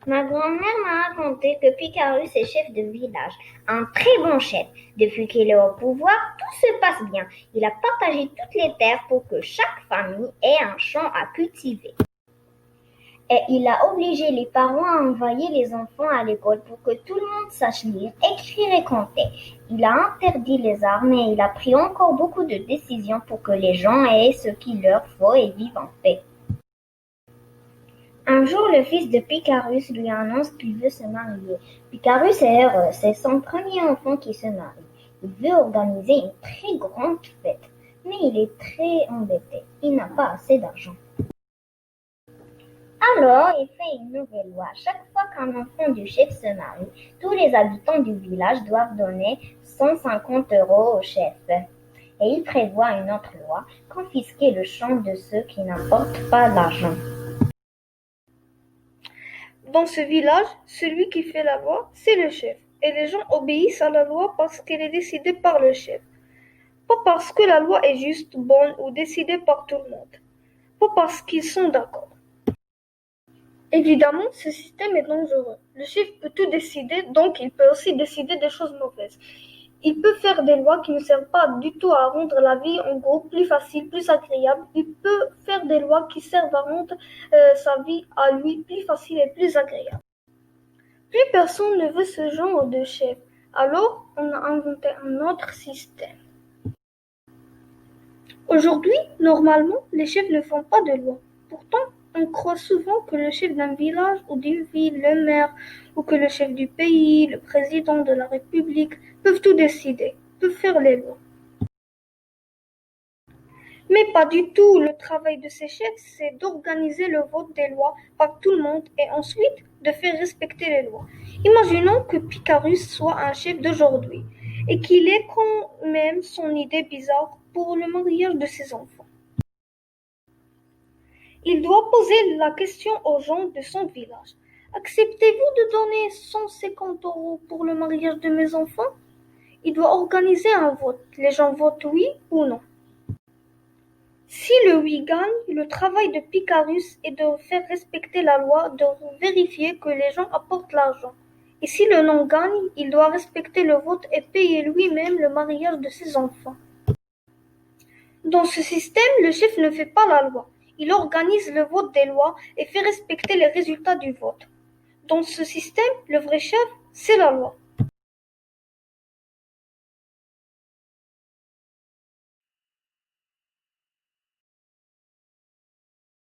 Ma grand-mère m'a raconté que Picarus est chef de village, un très bon chef. Depuis qu'il est au pouvoir, tout se passe bien. Il a partagé toutes les terres pour que chaque famille ait un champ à cultiver. Et il a obligé les parents à envoyer les enfants à l'école pour que tout le monde sache lire, écrire et compter. Il a interdit les armes et il a pris encore beaucoup de décisions pour que les gens aient ce qu'il leur faut et vivent en paix. Un jour, le fils de Picarus lui annonce qu'il veut se marier. Picarus est heureux, c'est son premier enfant qui se marie. Il veut organiser une très grande fête, mais il est très embêté. Il n'a pas assez d'argent. Alors, il fait une nouvelle loi. Chaque fois qu'un enfant du chef se marie, tous les habitants du village doivent donner 150 € au chef. Et il prévoit une autre loi, confisquer le champ de ceux qui n'apportent pas d'argent. Dans ce village, celui qui fait la loi, c'est le chef. Et les gens obéissent à la loi parce qu'elle est décidée par le chef. Pas parce que la loi est juste, bonne ou décidée par tout le monde. Pas parce qu'ils sont d'accord. Évidemment, ce système est dangereux. Le chef peut tout décider, donc il peut aussi décider des choses mauvaises. Il peut faire des lois qui ne servent pas du tout à rendre la vie en groupe plus facile, plus agréable. Il peut faire des lois qui servent à rendre sa vie à lui plus facile et plus agréable. Plus personne ne veut ce genre de chef. Alors, on a inventé un autre système. Aujourd'hui, normalement, les chefs ne font pas de loi. Pourtant, on croit souvent que le chef d'un village ou d'une ville, le maire, ou que le chef du pays, le président de la République, peuvent tout décider, peuvent faire les lois. Mais pas du tout. Le travail de ces chefs, c'est d'organiser le vote des lois par tout le monde et ensuite de faire respecter les lois. Imaginons que Picarus soit un chef d'aujourd'hui et qu'il ait quand même son idée bizarre pour le mariage de ses enfants. Il doit poser la question aux gens de son village. Acceptez-vous de donner 150 € pour le mariage de mes enfants? Il doit organiser un vote. Les gens votent oui ou non. Si le oui gagne, le travail de Picarus est de faire respecter la loi, de vérifier que les gens apportent l'argent. Et si le non gagne, il doit respecter le vote et payer lui-même le mariage de ses enfants. Dans ce système, le chef ne fait pas la loi. Il organise le vote des lois et fait respecter les résultats du vote. Dans ce système, le vrai chef, c'est la loi.